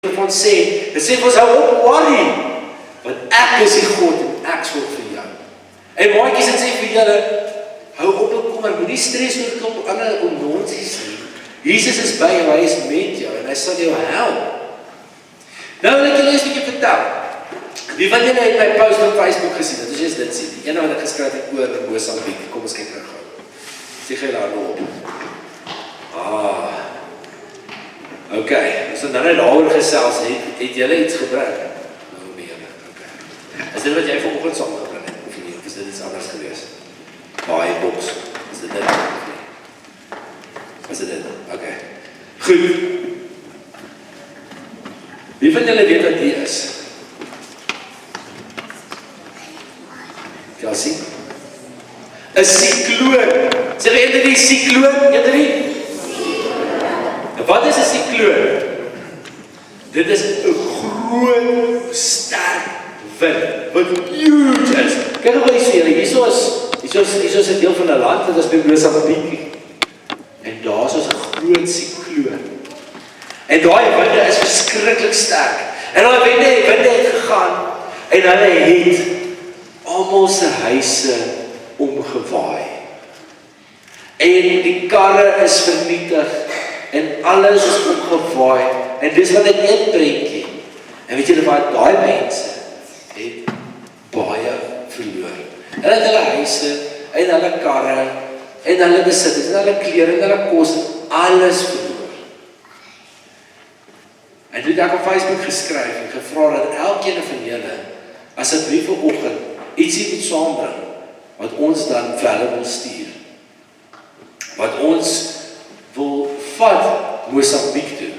vir ons sê, dit sê vir ons, hou op worry, want ek is die God en ek sorg vir jou. En maatjies, dit sê vir julle, hou op bekommer, moenie stres oor klomp ander onnonsies nie. Jesus is by jou, hy is met jou en hy sal jou help. Nou wil ek julle eens 'n bietjie vertel. Wie van julle het my post op Facebook gesien? Dit is jy dit sien. Die ene wat ek geskryf het oor Mosambik. Kom ons kyk gou. Sê gou daar nou. Okay, as ons nou net daaroor gesels het julle iets gebring? Nou meer. Okay. Is dit wat jy vanoggend saam gebring het of nie? Of is dit iets anders gewees? Baie boks. Is dit dit? Is dit dit? Okay. Goed. Wie van julle weet wat dit is? Ja, sien? 'n sikloon. Sê jy dit is sikloon? Jy dit? Wat is 'n sikloon? Dit is 'n groot, sterk wind wat huge is. Kyk hoe jy sê, hier is 'n deel van 'n land wat ons by Mosambik. En daar is 'n groot sikloon. En daai winde is verskriklik sterk. En daai winde het gegaan en hulle het almal se huise omgewaai. En die karre is vernietig en alles is omgewaai. En dis wat ek net prentjie. En weet julle wat, daai mense het baie verloor. Hulle het hulle huise en hulle karre en hulle besit en hulle klere en hulle kos, alles verloor. En toe het ek op Facebook geskryf en gevra dat elkeen van julle asseblief vanoggend ietsie moet saambring wat ons dan vir hulle wil stuur. Wat ons wil vat Mosambik toe.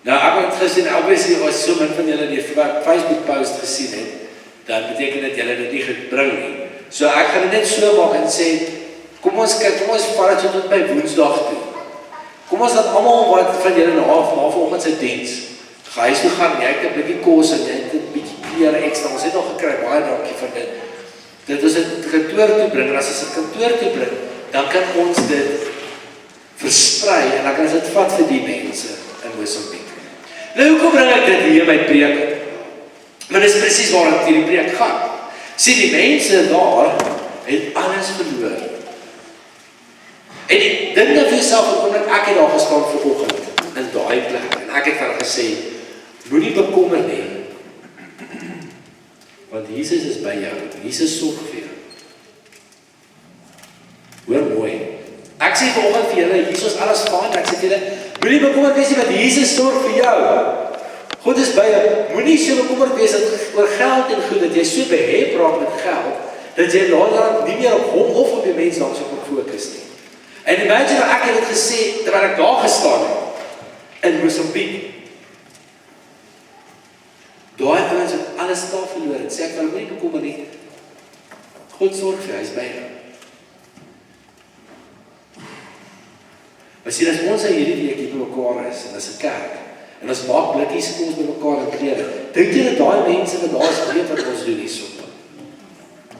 Nou ek het gesien, obviously as so min van julle die Facebook post gesien het, dan beteken dit julle dit nie gebring nie. So ek gaan dit net so maak en sê, kom ons vat dit tot by Woensdag toe. Kom ons laat almal wat van julle na vanoggend se diens huis toe gaan, jy het 'n bietjie kos en jy het 'n bietjie klere ekstra. Ons het nog gekry, baie dankie vir dit. Dit is 'n kantoor toe bring, en as ons 'n kantoor toe bring, dan kan ons dit versprei en dan kan ons dit vat vir die mense in Mosambik. Nou hoekom bring ek dit hier by preek? Maar dis presies waar ek hierdie preek gaan. Sien, die mense daar het alles verloor. En die ding vir jouself, omdat ek het daar gestaan vanoggend in daai plek en ek het vir hulle gesê, moenie bekommer nie. Want Jesus is by jou. Jesus sorg vir jou. Hoor mooi. Ek sê vanoggend vir julle, hier is alles fyn. Ek sê vir julle, moenie bekommerd wees nie, want Jesus sorg vir jou. God is by jou. Moenie so bekommerd wees oor geld en goed, dat jy so behep raak met geld, dat jy later nie meer op hom of op die mens langs jou kan fokus nie. En imagine ek het dit gesê, terwyl ek daar gestaan het, in Mosambik. Daai ouens het alles daar verloor. En sê ek, wel moenie bekommer nie. God sorg vir jou, hy is by jou. Maar sien, as ons hierdie week hier by mekaar is, en as 'n kerk, en ons maak blikkies kos by mekaar en klere, dink jy dat daai mense wat daar is, weet wat ons doen hierso?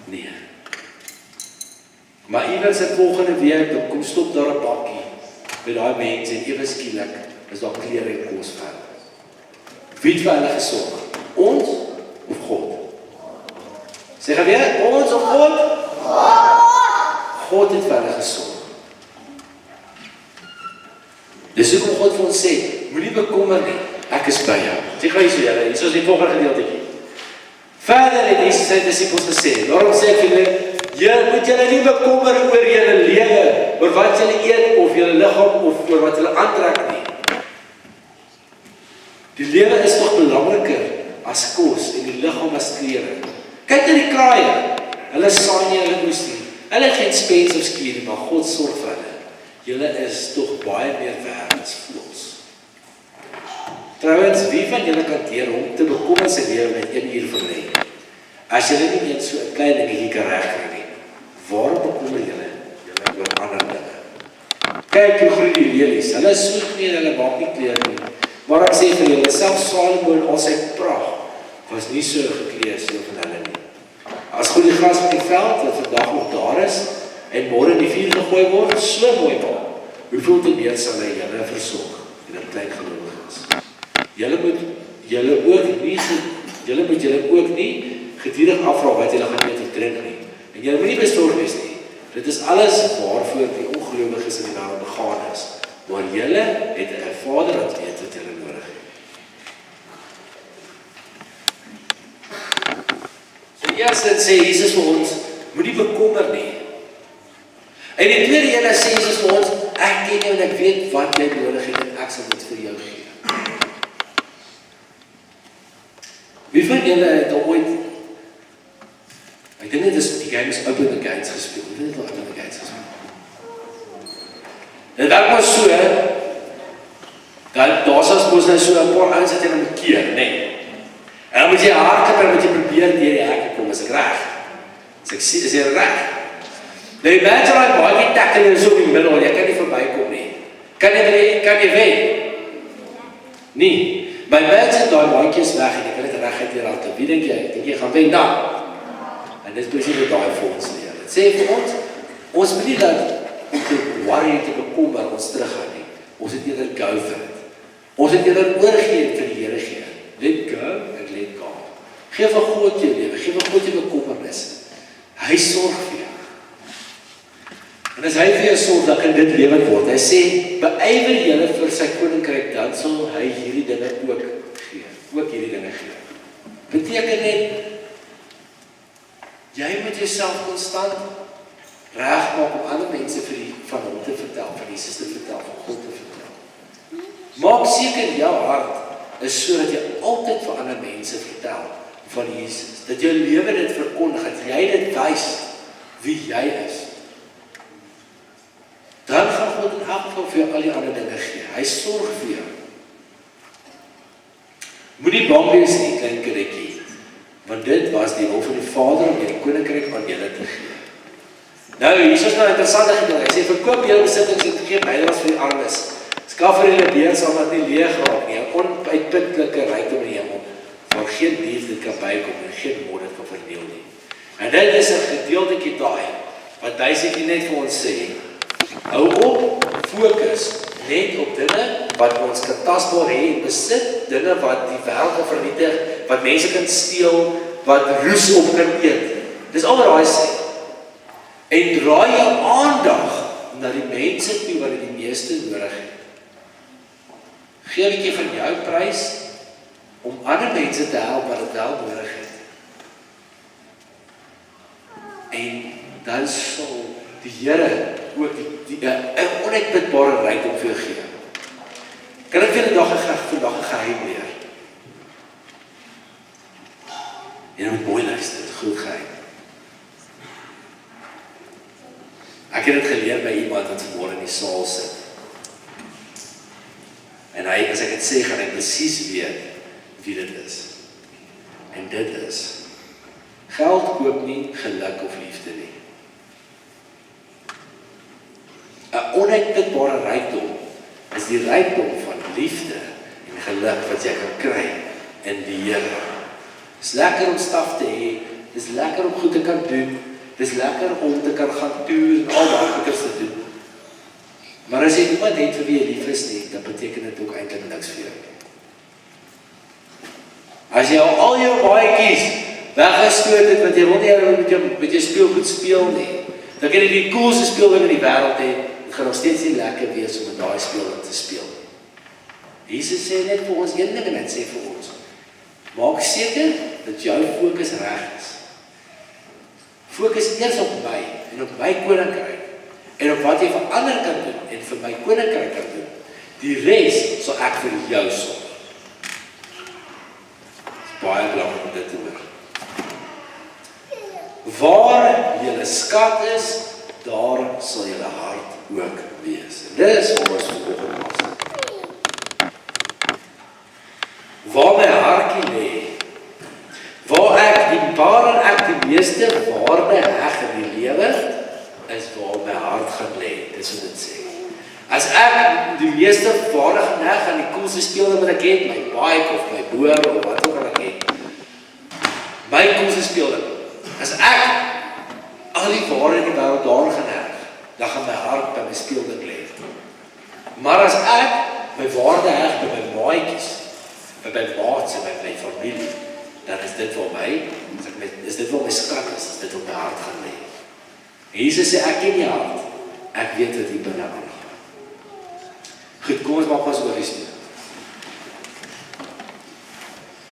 Nee. Maar iewers in volgende week, dan kom stop daar 'n bakkie by daai mense en ewe skielik is daar klere en kos vir hulle. Wie het vir hulle gesorg? Ons of God? Sê gou weer, ons of God? God het vir hulle gesorg. Dis hoekom God vir ons sê, moenie bekommer nie, ek is by jou. Sê gou hier so julle, hier is die volgende gedeeltjie. Verder het Jesus sy disippels gesê, daarom sê ek vir julle, jy moet julle nie bekommer oor julle lewe, oor wat julle eet of julle liggaam of oor wat julle aantrek nie. Die lewe is nog belangriker as kos en die liggaam as klere. Kyk na die kraaie, hulle saai nie, hulle moes nie. Hulle het geen spens of skier, maar God sorg vir hulle. Julle is tog baie meer werd as voëls. Trouwens, wie van julle kan deur hom te bekommer sy lewe met 1 uur verleng? As julle nie net so 'n klein dingetjie kan regkry nie, waarom bekommer julle oor ander dinge? Kyk hoe groei die lelies. Hulle soek nie en hulle maak nie klere nie. Maar ek sê vir julle, selfs Salomo in al sy pragt was nie so geklee as een van hulle nie. As goed die gras op die veld wat vandag nog daar is en môre in die vuur gegooi word, so mooi maak, hoeveel te meer sal hy julle versorg en in klein gelowiges. Julle moet julle ook nie gedurig afvra wat julle gaan eet of drink nie. En julle moet nie besorg wees nie. Dit is alles waarvoor die ongelowiges in die wêreld begaan is. Maar julle het 'n Vader wat weet wat julle nodig het. So eerstens sê Jesus vir ons, moenie bekommer nie. En die tweede ene sê Jesus vir ons, ek ken jou en ek weet wat jy nodig het en ek sal dit vir jou gee. Wie van julle het ooit, ek dink dit is die game is Open the Gates gespeel. Wie het al Open the Gates gespeel? Dit werk maar so, dat daar sal mos nou so 'n paar ouens wat jy moet keer, nee. En dan moet jy hardloop en moet jy probeer deur die hekke kom, is ek reg? Is jy reg? Nou imagine like baie tackle is so in die middel, jy kan nie verbykom nie. Kan jy wen? Nee. My imagine daai maatjies weg en jy kan dit reguit weer af. Wie dink jy? Dink jy gaan wen dan? En dis presies wat daai vir ons leer. Dit sê vir ons moet nie dat om te worry te bekommer ons teruggaan nie. Ons het eerder go vir dit. Ons het eerder oorgee vir die Here gee. Let go and let God. Gee vir God jou lewe, gee vir God jou bekommernisse. Hy sorg vir jou. En as hy vir jou sorg, dan kan dit lewend word. Hy sê, beywer julle vir sy koninkryk, dan sal hy hierdie dinge ook gee. Ook hierdie dinge gee. Beteken net, jy moet jouself konstant regmaak om ander mense van hom te vertel, van Jesus te vertel, van God te vertel. Maak seker jou hart is sodat jy altyd vir ander mense vertel van Jesus. Dat jou lewe dit verkondig, dat jy dit wys wie jy is. Dan gaan God in elk geval vir jou al die ander dinge gee. Hy sorg vir jou. Moenie bang wees nie, klein kindertjie, want dit was die wil van die Vader om die koninkryk aan julle te gee. Nou, hier is nou 'n interessante gedeelte. Hy sê verkoop julle besittings en gee bydraes vir die armes. Skaf vir julle beurt sal wat nie leeg raak nie. 'n Onuitputlike rykdom in die hemel, waar geen dief dit kan bykom en geen moord dit kan verniel nie. En dit is 'n gedeeltjie daai wat basically net vir ons sê, hou op, fokus net op dinge wat ons kan tasbaar hê en besit, dinge wat die wêreld kan vernietig, wat mense kan steel, wat roes op kan eet. Dis al wat hy sê. En draai jou aandag na die mense toe wat dit die meeste nodig het. Gee 'n bietjie van jou prys om ander mense te help wat dit wel nodig het. En dan sal die Here ook die onuitputbare rykdom vir jou gee. Kan ek vir vandag 'n geheim leer? Jy moet mooi luister, dit is goed geheim. Ek het dit geleer by iemand wat vanmôre in die saal sit. En hy, as ek dit sê, gaan hy presies weet wie dit is. En dit is, geld koop nie geluk of liefde nie. 'n Onuitputbare rykdom is die rykdom van liefde en geluk wat jy kan kry in die Here. Dis lekker om staf te hê, dis lekker om goed te kan doen, dis lekker om te kan gaan toer en al daai goeders te doen. Maar as jy niemand het vir wie jy lief is nie, dan beteken dit ook eintlik niks vir jou. As jy al jou baadjies weggestoot het, want jy wil nie met jou speelgoed speel nie, dan kan jy die coolste speelgoed in die wêreld hê, dit gaan nog steeds nie lekker wees om met daai speelgoed te speel. Jesus sê net vir ons een ding en dit sê vir ons, maak seker dat jou fokus reg is. Fokus eers op my en op my koninkryk en op wat jy vir ander kan doen en vir my koninkryk kan doen. Die res sal ek vir jou sorg. Dit is baie belangrik om dit te hoor. Waar julle skat is, daar sal julle hart ook wees. Dis wat ons vanoggend was. Waar my hartjie lê, waar ek die meeste waarde heg in die lewe, is waar my hart gaan lê. Dis wat dit sê. As ek die meeste waarde gaan heg aan die coolste speelgoed wat ek het, my bike of my boer of wat ook al ek het, my coolste speelgoed, as ek al die waarde in die wêreld daar gaan heg, dan gaan my hart by my speelgoed lê. Maar as ek my waarde heg by my maatjies, by maats en by my familie, dan is dit vir my, is dit waar my skat is dit op my hart gaan lê. Jesus sê, ek ken die hart, ek weet wat hier binne aangaan. Goed, kom ons maak ons oor die